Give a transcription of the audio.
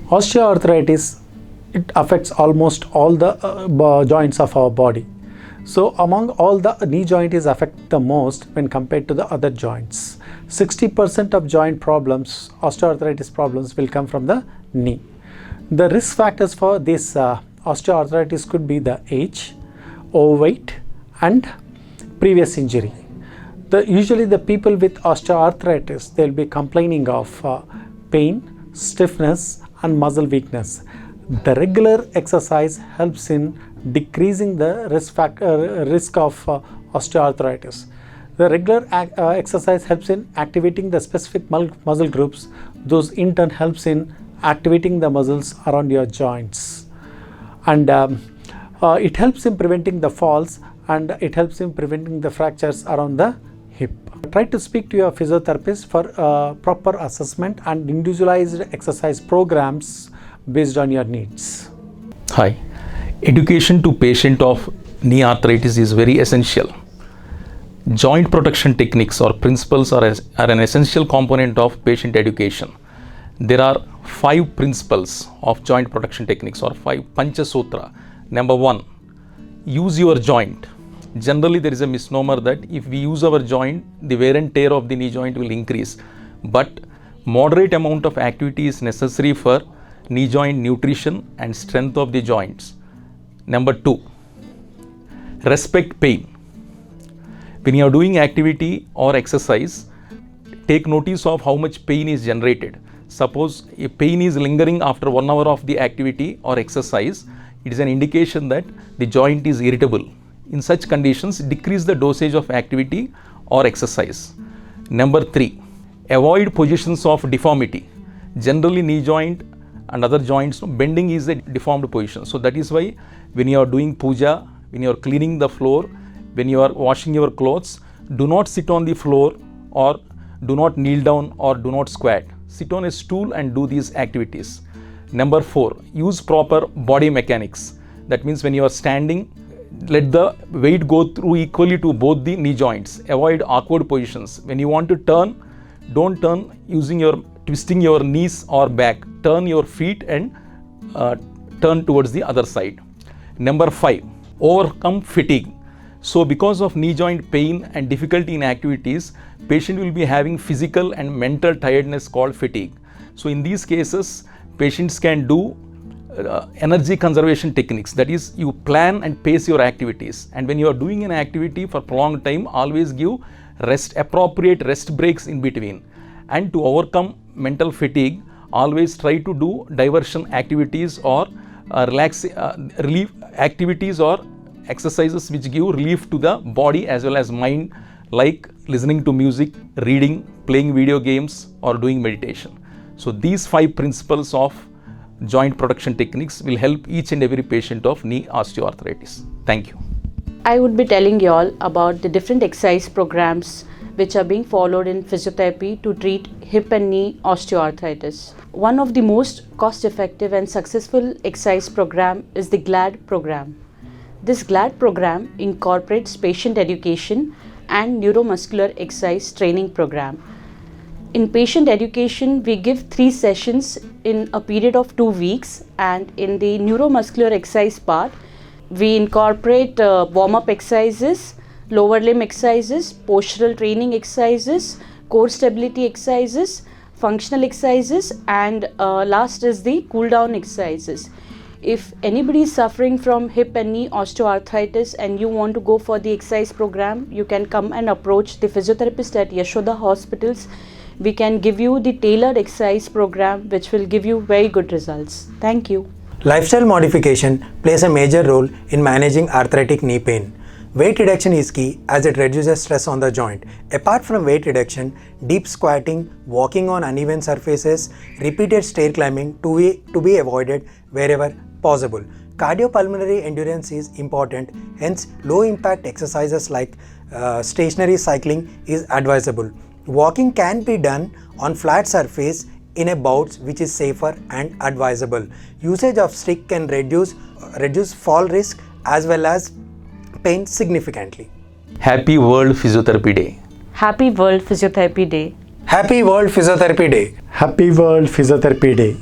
Osteoarthritis, it affects almost all the joints of our body. So among all the knee joint is affected the most when compared to the other joints. 60% of joint problems, osteoarthritis problems, will come from the knee. The risk factors for this osteoarthritis could be the age, overweight, and previous injury. Usually the people with osteoarthritis, they'll be complaining of pain, stiffness, and muscle weakness. The regular exercise helps in decreasing the risk of osteoarthritis. The regular exercise helps in activating the specific muscle groups. Those in turn helps in activating the muscles around your joints. And it helps in preventing the falls, and it helps in preventing the fractures around the hip. Try to speak to your physiotherapist for proper assessment and individualized exercise programs based on your needs. Hi. Education to patient of knee arthritis is very essential. Joint protection techniques or principles are an essential component of patient education. There are 5 principles of joint protection techniques, or 5 Pancha Sutra. Number 1, use your joint. Generally, there is a misnomer that if we use our joint, the wear and tear of the knee joint will increase. But moderate amount of activity is necessary for knee joint nutrition and strength of the joints. Number 2, respect pain. When you are doing activity or exercise, take notice of how much pain is generated. Suppose if pain is lingering after 1 hour of the activity or exercise, it is an indication that the joint is irritable. In such conditions, decrease the dosage of activity or exercise. Number 3, avoid positions of deformity. Generally, knee joint and other joints, bending is a deformed position. So that is why when you are doing puja, when you are cleaning the floor, when you are washing your clothes, do not sit on the floor, or do not kneel down, or do not squat. Sit on a stool and do these activities. Number 4, use proper body mechanics. That means when you are standing, let the weight go through equally to both the knee joints. Avoid awkward positions. When you want to turn, don't turn twisting your knees or back. Turn your feet and turn towards the other side. Number 5, overcome fatigue. So because of knee joint pain and difficulty in activities, patient will be having physical and mental tiredness called fatigue. So in these cases, patients can do energy conservation techniques. That is, you plan and pace your activities. And when you are doing an activity for prolonged time, always give appropriate rest breaks in between. And to overcome mental fatigue, always try to do diversion activities or relief activities or exercises which give relief to the body as well as mind, like listening to music, reading, playing video games, or doing meditation. So these 5 principles of joint protection techniques will help each and every patient of knee osteoarthritis. Thank you. I would be telling you all about the different exercise programs which are being followed in physiotherapy to treat hip and knee osteoarthritis. One of the most cost-effective and successful exercise program is the GLAD program. This GLAD program incorporates patient education and neuromuscular exercise training program. In patient education, we give 3 sessions in a period of 2 weeks, and in the neuromuscular exercise part, we incorporate warm-up exercises, lower limb exercises, postural training exercises, core stability exercises, functional exercises, and last is the cool down exercises. If anybody is suffering from hip and knee osteoarthritis and you want to go for the exercise program, you can come and approach the physiotherapist at Yashoda Hospitals. We can give you the tailored exercise program which will give you very good results. Thank you. Lifestyle modification plays a major role in managing arthritic knee pain. Weight reduction is key as it reduces stress on the joint. Apart from weight reduction, deep squatting, walking on uneven surfaces, repeated stair climbing to be avoided wherever possible. Cardiopulmonary endurance is important, hence low impact exercises like stationary cycling is advisable. Walking can be done on flat surface in a bounce which is safer and advisable. Usage of stick can reduce fall risk as well as pain significantly. Happy World Physiotherapy Day. Happy World Physiotherapy Day. Happy World Physiotherapy Day. Happy World Physiotherapy Day.